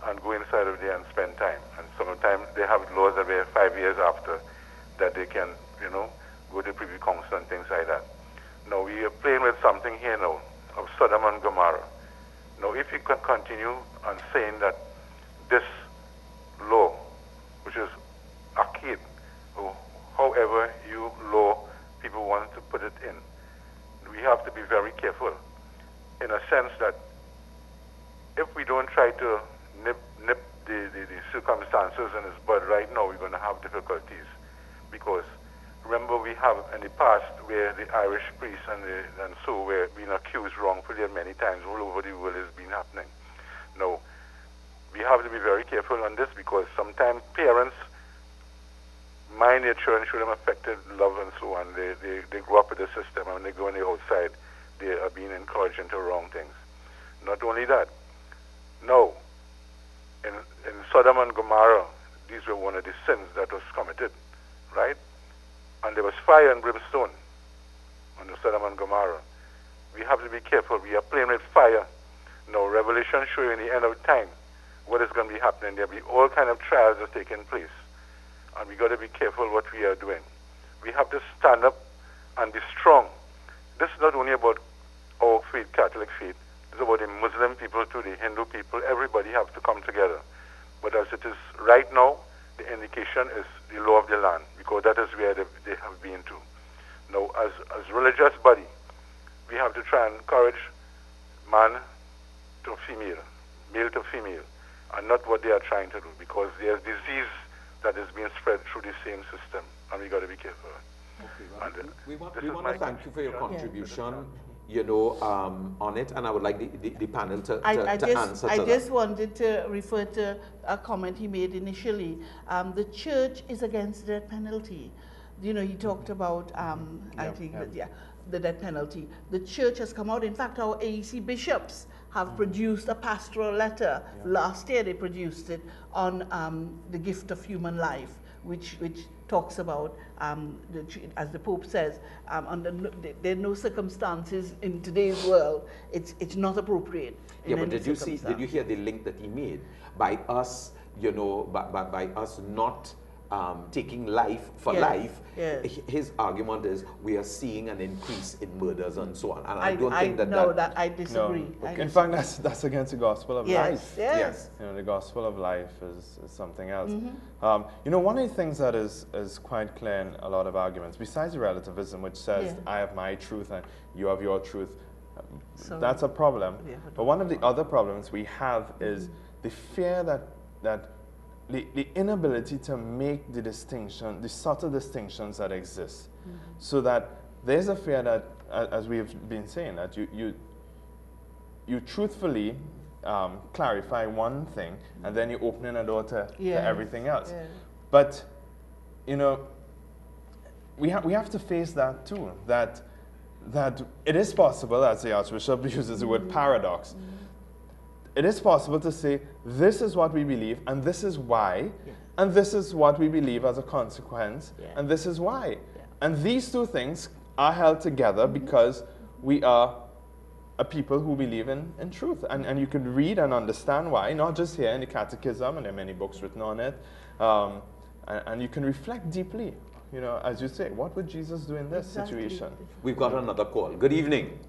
and go inside of there and spend time. And sometimes they have laws that were 5 years after that they can, go to Privy Council and things like that. Now, we are playing with something here now of Sodom and Gomorrah. Now, if we can continue on saying that this law, which is archaic, or however you law people want to put it in, we have to be very careful in a sense that if we don't try to nip the circumstances in its bud right now, we're going to have difficulties. Because remember, we have in the past where the Irish priests and so were being accused wrongfully, and many times all over the world has been happening. Now, we have to be very careful on this, because sometimes parents mind their children, show them affected love and so on. They grow up with the system, and when they go on the outside, they are being encouraged into wrong things. Not only that, no, in Sodom and Gomorrah, these were one of the sins that was committed, right? And there was fire and brimstone on the Sodom and Gomorrah. We have to be careful. We are playing with fire. Now, Revelation shows you in the end of time what is going to be happening. There will be all kind of trials that are taking place. And we got to be careful what we are doing. We have to stand up and be strong. This is not only about our faith, Catholic faith. It's about the Muslim people too, the Hindu people. Everybody have to come together. But as it is right now, the indication is the law of the land, because that is where they have been to. Now, as religious body, we have to try and encourage man to female, male to female, and not what they are trying to do, because there's disease that is being spread through the same system, and we got to be careful. Okay, well, And, we want this to is my thank you for your contribution. contribution, on it, and I would like the panel to I answer to that. just wanted to refer to a comment he made initially. The church is against the death penalty. He talked about, the death penalty. The church has come out. In fact, our AEC bishops have produced a pastoral letter. Last year they produced it on the gift of human life, which talks about, as the Pope says, there are no circumstances in today's world. It's not appropriate. Yeah, but did you hear the link that he made? By us, by us not taking life for life, his argument is we are seeing an increase in murders and so on. And I don't think that I disagree. No. In fact, that's against the gospel of life. Yes. The gospel of life is something else. One of the things that is quite clear in a lot of arguments, besides the relativism, which says I have my truth and you have your truth, that's a problem. But one of the other problems we have is the fear that the inability to make the distinction, the subtle distinctions that exist, so that there's a fear that, as we have been saying, that you truthfully clarify one thing, and then you're opening a door to everything else. But we have to face that too. That it is possible, as the Archbishop uses the word paradox. It is possible to say, this is what we believe, and this is why, and this is what we believe as a consequence, and this is why. And these two things are held together because we are a people who believe in truth. And you can read and understand why, not just here in the Catechism, and there are many books written on it, and you can reflect deeply. As you say, what would Jesus do in this situation? We've got another call. Good evening.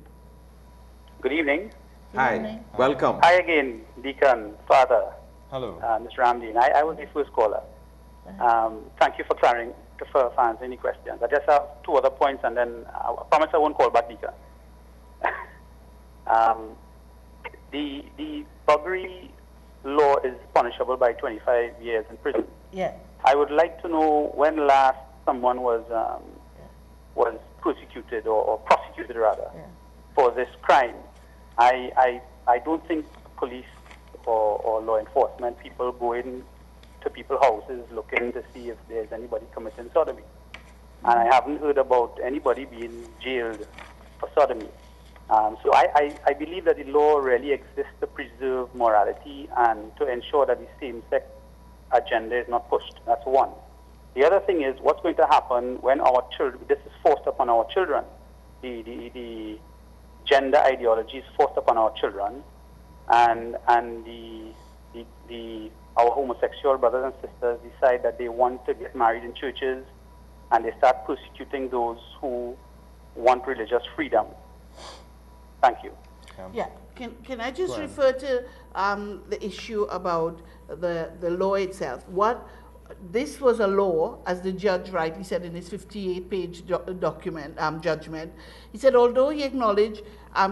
Good evening. Hi, welcome. Hi again, Deacon, Father. Hello. Mr. Ramdeen. I was the first caller. Thank you for defer for answering any questions. I just have two other points, and then I promise I won't call back Deacon. The buggery law is punishable by 25 years in prison. Yeah. I would like to know when last someone was persecuted or prosecuted rather for this crime. I don't think police or law enforcement people go in to people's houses looking to see if there's anybody committing sodomy. And I haven't heard about anybody being jailed for sodomy. So I believe that the law really exists to preserve morality and to ensure that the same-sex agenda is not pushed. That's one. The other thing is what's going to happen when our children, this is forced upon our children. The gender ideology is forced upon our children, and our homosexual brothers and sisters decide that they want to get married in churches, and they start persecuting those who want religious freedom. Thank you. Yeah. Can I just refer to the issue about the law itself? This was a law, as the judge rightly said in his 58-page judgment. He said, although he acknowledged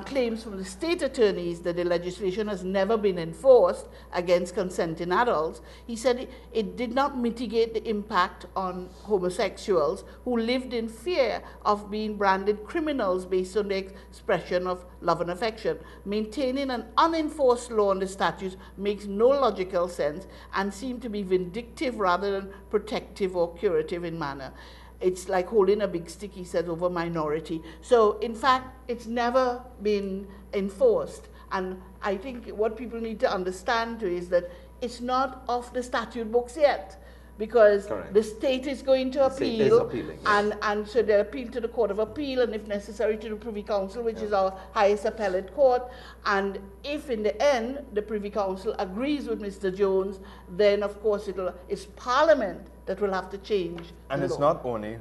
claims from the state attorneys that the legislation has never been enforced against consenting adults, he said it did not mitigate the impact on homosexuals who lived in fear of being branded criminals based on their expression of love and affection. Maintaining an unenforced law on the statutes makes no logical sense and seemed to be vindictive rather than protective or curative in manner. It's like holding a big stick, he says, over minority. So, in fact, it's never been enforced. And I think what people need to understand too is that it's not off the statute books yet, because the state is going to appeal, and so they'll appeal to the Court of Appeal, and if necessary to the Privy Council, which is our highest appellate court. And if in the end the Privy Council agrees with Mr. Jones, then of course it's Parliament that will have to change. And it's not only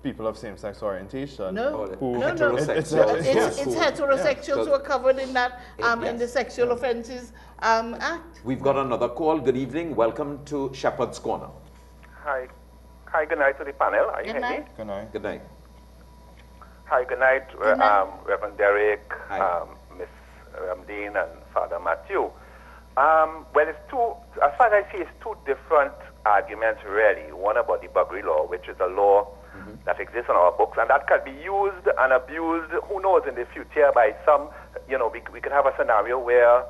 people of same-sex orientation. It's heterosexuals who are covered in that in the Sexual Offences Act. We've got another call. Good evening. Welcome to Shepherd's Corner. Hi. Hi, good night to the panel. Are you hearing me? Good night. Good night. Hi, good night, Reverend Derek, Miss Ramdeen, and Father Matthew. Well, it's two, as far as I see, it's two different arguments, really. One about the buggery law, which is a law that exists in our books, and that can be used and abused, who knows, in the future by some, we could have a scenario where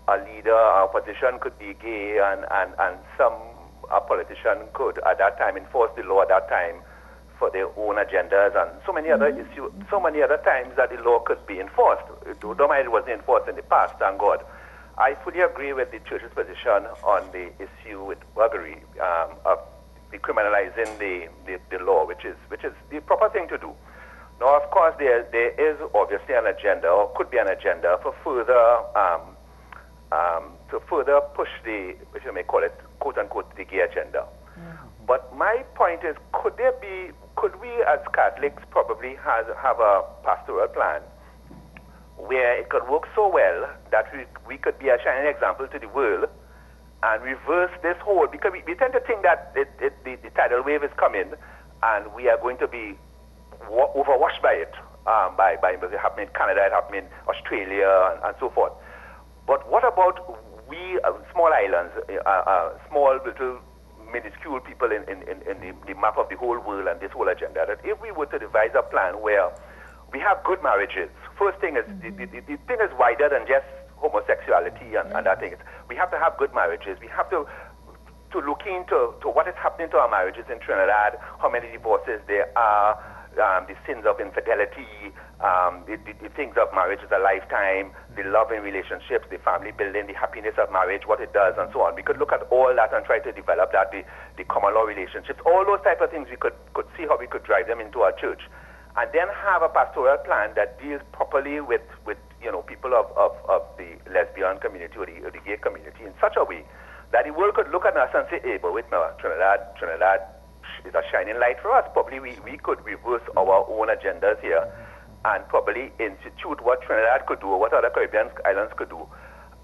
a leader, a politician could be gay, and a politician could, at that time, enforce the law at that time for their own agendas, and so many other issues, so many other times that the law could be enforced. Don't mind it wasn't enforced in the past, thank God. I fully agree with the church's position on the issue with buggery, of decriminalizing the law, which is the proper thing to do. Now, of course, there is obviously an agenda, or could be an agenda, for further push the, if you may call it, quote unquote, the gay agenda. But my point is, could we as Catholics probably have a pastoral plan where it could work so well that we could be a shining example to the world and reverse this whole, because we tend to think that the tidal wave is coming and we are going to be overwashed by it, by it happening in Canada, it happening in Australia, and so forth. But what about we, small islands, small little minuscule people in the map of the whole world and this whole agenda, that if we were to devise a plan where we have good marriages, first thing is, the thing is wider than just homosexuality and that thing. We have to have good marriages. We have to look into what is happening to our marriages in Trinidad, how many divorces there are, the sins of infidelity, the things of marriage as a lifetime, the love in relationships, the family building, the happiness of marriage, what it does, and so on. We could look at all that and try to develop that, the common law relationships, all those type of things. We could see how we could drive them into our church, and then have a pastoral plan that deals properly with people of the lesbian community or the gay community in such a way that the world could look at us and say, hey, but wait now, Trinidad is a shining light for us. Probably we could reverse our own agendas here and probably institute what Trinidad could do or what other Caribbean islands could do,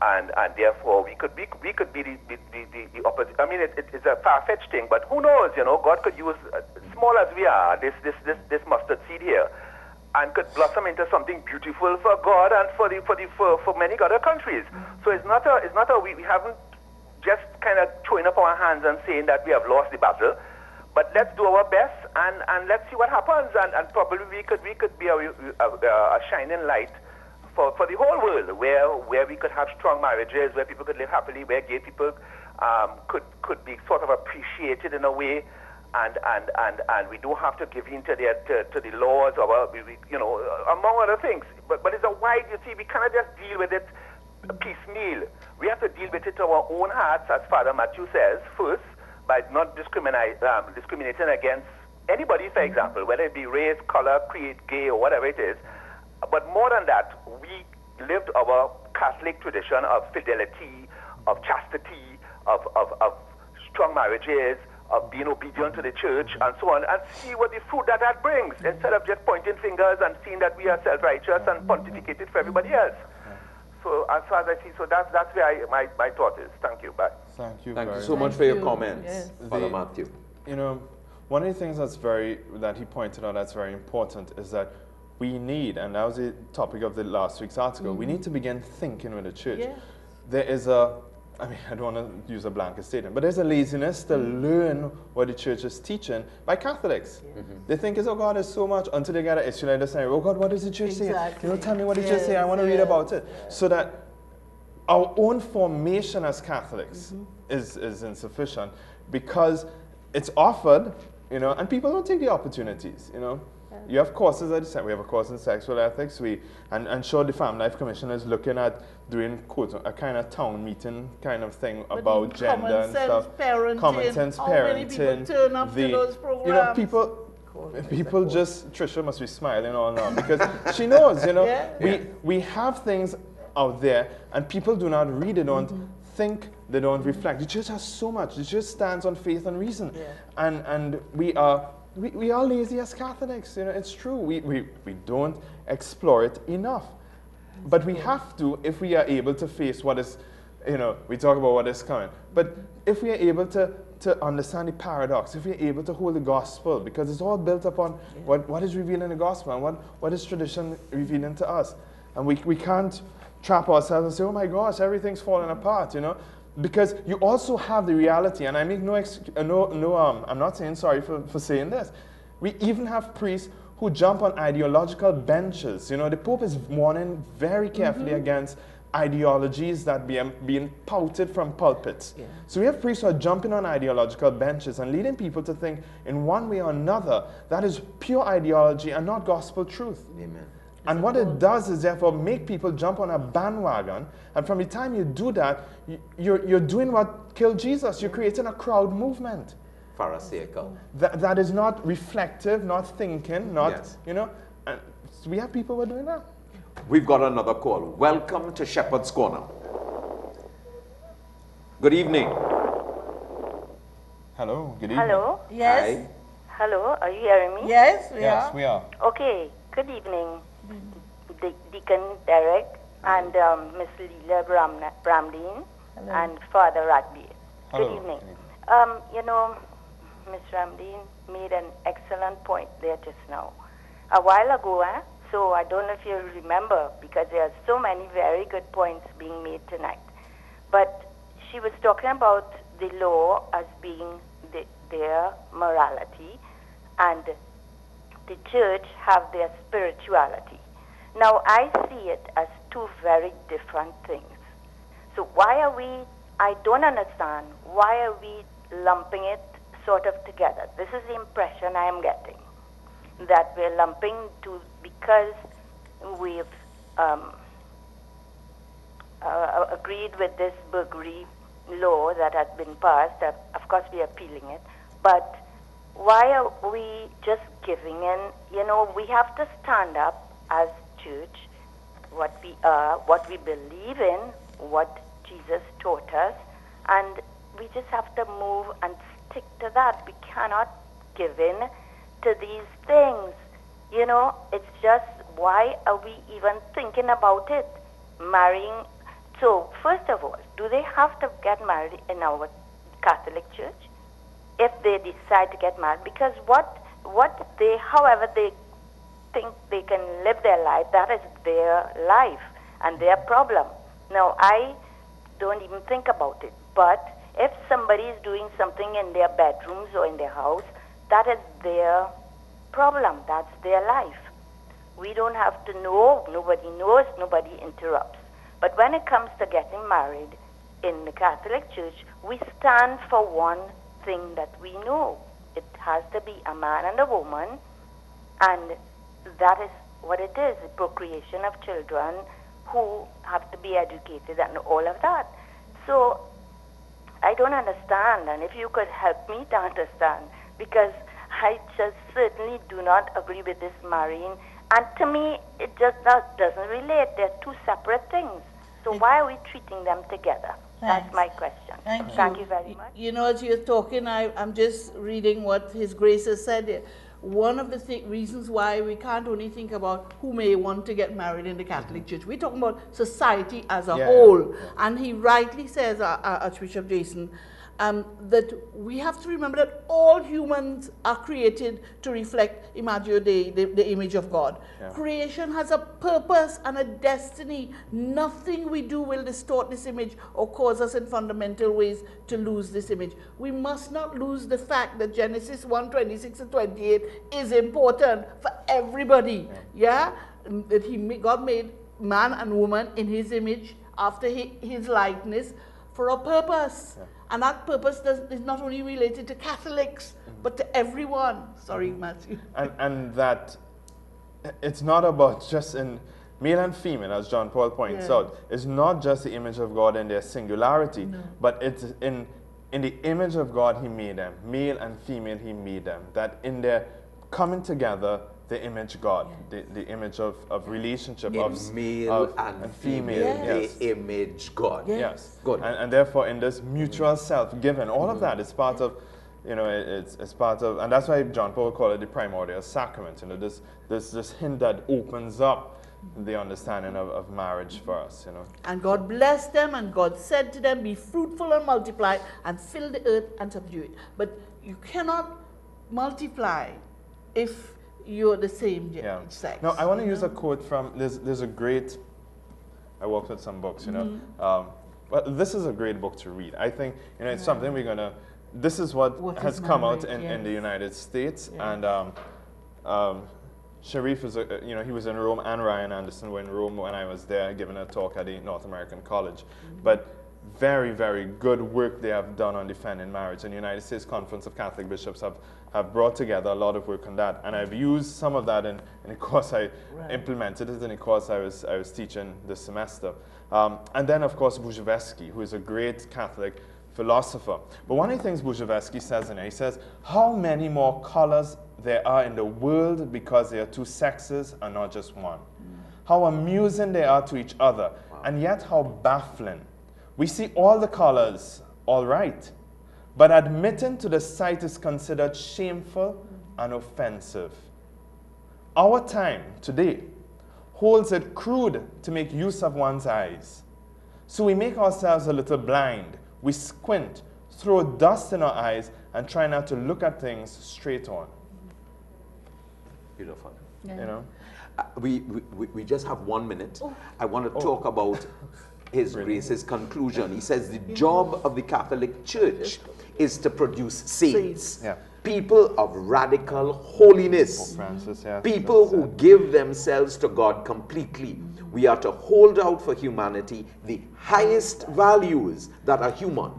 and therefore we could be the opposite. I mean, it's a far-fetched thing, but who knows? You know, God could use, small as we are, this mustard seed here, and could blossom into something beautiful for God and for many other countries. So it's not we haven't just kind of throwing up our hands and saying that we have lost the battle, but let's do our best and let's see what happens, and probably we could be a shining light for the whole world, where we could have strong marriages, where people could live happily, where gay people could be sort of appreciated in a way, and we don't have to give in to the laws, or you know, among other things. But it's a wide, you see, we cannot just deal with it piecemeal. We have to deal with it to our own hearts, as Father Matthew says, first, by not discriminating against anybody, for example, whether it be race, color, creed, gay, or whatever it is. But more than that, we lived our Catholic tradition of fidelity, of chastity, of strong marriages, of being obedient to the church, and so on, and see what the fruit that brings, instead of just pointing fingers and seeing that we are self-righteous and pontificated for everybody else. So as far as I see, so that's where my thought is. Thank you. Bye. Thank you. Thank you very so much. much for your comments, Yes. Father Matthew. You know, one of the things that he pointed out that's very important is that we need, and that was the topic of the last week's article, we need to begin thinking with the church. Yeah. There is I mean, I don't want to use a blanket statement, but there's a laziness to learn what the church is teaching by Catholics. They think it's, oh God, there's so much, until they get an issue like this, and oh God, what does the church say? Exactly. You know, tell me what the church say, I want to read about it. So that our own formation as Catholics is insufficient, because it's offered, you know, and people don't take the opportunities, you know. You have courses at the center. We have a course in sexual ethics. And sure, the Family Life Commission is looking at doing a kind of town meeting kind of thing about gender and stuff. Common sense parenting. How many people turn up to those programs? You know, people just, Trisha must be smiling all now, because she knows, you know, we have things out there, and people do not read, they don't think, they don't reflect. The church has so much. The church stands on faith and reason. And we are lazy as Catholics, you know, it's true. We don't explore it enough. But we have to, if we are able to face what is, you know, we talk about what is coming. But if we are able to understand the paradox, if we are able to hold the gospel, because it's all built upon what is revealed in the gospel, and what is tradition revealing to us. And we can't trap ourselves and say, oh my gosh, everything's falling apart, you know. Because you also have the reality, and I make I'm not saying sorry for saying this. We even have priests who jump on ideological benches. You know, the Pope is warning very carefully against ideologies that being pouted from pulpits. So we have priests who are jumping on ideological benches and leading people to think in one way or another that is pure ideology and not gospel truth. Amen. And what it does is therefore make people jump on a bandwagon, and from the time you do that, you're doing what killed Jesus. You're creating a crowd movement. Pharisaical. That is not reflective, not thinking, not, you know. And so we have people who are doing that. We've got another call. Welcome to Shepherd's Corner. Good evening. Hello, good evening. Hello? Yes. Hi. Hello, are you hearing me? Yes, Yes, we are. Okay, good evening, Deacon Derek and Miss Leela Bramlin and Father Radby. Hello. Good evening. You know, Miss Ramlin made an excellent point there just now. A while ago, so I don't know if you remember, because there are so many very good points being made tonight. But she was talking about the law as being their morality, and the church have their spirituality. Now, I see it as two very different things. So I don't understand, why are we lumping it sort of together? This is the impression I am getting, that we're lumping because we've agreed with this burglary law that has been passed. Of course, we are appealing it. But why are we just giving in? You know, we have to stand up as church, what we are, what we believe in, what Jesus taught us, and we just have to move and stick to that. We cannot give in to these things. You know, it's just, why are we even thinking about it? Marrying So, first of all, do they have to get married in our Catholic Church if they decide to get married? Because however they think they can live their life, that is their life and their problem. Now, I don't even think about it. But if somebody is doing something in their bedrooms or in their house, that is their problem. That's their life. We don't have to know. Nobody knows. Nobody interrupts. But when it comes to getting married in the Catholic Church, we stand for one thing that we know. It has to be a man and a woman, and that is what it is, the procreation of children who have to be educated and all of that. So I don't understand, and if you could help me to understand, because I just certainly do not agree with this marrying, and to me it just doesn't relate. They're two separate things. So why are we treating them together? Thanks. That's my question. Thank you very much. You know, as you're talking, I'm just reading what His Grace has said here. One of the reasons why we can't only think about who may want to get married in the Catholic Church. We're talking about society as a whole. And he rightly says, Archbishop Jason, that we have to remember that all humans are created to reflect Imago Dei, the image of God. Yeah. Creation has a purpose and a destiny. Nothing we do will distort this image or cause us in fundamental ways to lose this image. We must not lose the fact that Genesis 1:26 and 28 is important for everybody. Yeah? That God made man and woman in His image, after His likeness, for a purpose. Yeah. And that purpose is not only related to Catholics, but to everyone. Sorry, Matthew. And that it's not about just in male and female, as John Paul points out. It's not just the image of God in their singularity, but it's in the image of God He made them. Male and female He made them. That in their coming together, the image God, the image of relationship, of male and female, the image God. Yes. Good. And therefore, in this mutual self-giving, all of that is part of, you know, it's part of, and that's why John Paul called it the primordial sacrament. You know, this hint that opens up the understanding of marriage for us. You know. And God blessed them, and God said to them, "Be fruitful and multiply, and fill the earth and subdue it." But you cannot multiply if you're the same sex. Now, I want to use a quote from, there's a great, I worked with some books, you know. Well, this is a great book to read. I think, you know, it's something we're going to, this is what has come out in the United States. And Sharif is, you know, he was in Rome, and Ryan Anderson were in Rome when I was there giving a talk at the North American College. But very, very good work they have done on defending marriage. And the United States Conference of Catholic Bishops have brought together a lot of work on that. And I've used some of that in a course I implemented it in a course I was teaching this semester. And then, of course, Buzhevsky, who is a great Catholic philosopher. But one of the things Buzhevsky says in it, he says, how many more colors there are in the world because there are two sexes and not just one. How amusing they are to each other, and yet how baffling. We see all the colors, all right, but admitting to the sight is considered shameful and offensive. Our time today holds it crude to make use of one's eyes. So we make ourselves a little blind. We squint, throw dust in our eyes, and try not to look at things straight on. Beautiful. Yeah. You know? We just have 1 minute. I want to talk about His Grace's conclusion. He says the job of the Catholic Church is to produce saints. Yeah. People of radical holiness. Francis, yeah, people who give themselves to God completely. We are to hold out for humanity the highest values that are human.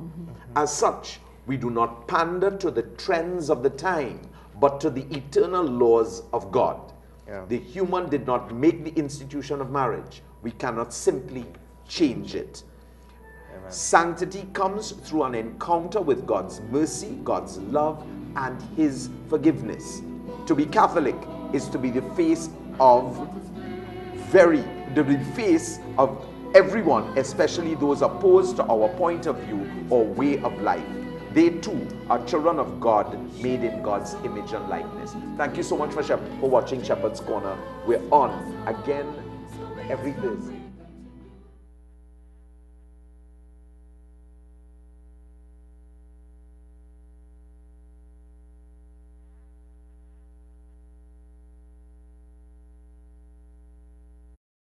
As such, we do not pander to the trends of the time, but to the eternal laws of God. Yeah. The human did not make the institution of marriage. We cannot simply change it. Amen. Sanctity comes through an encounter with God's mercy, God's love, and His forgiveness. To be Catholic is to be the face of everyone, especially those opposed to our point of view or way of life. They too are children of God, made in God's image and likeness. Thank you so much for watching Shepherd's Corner. We're on again every Thursday.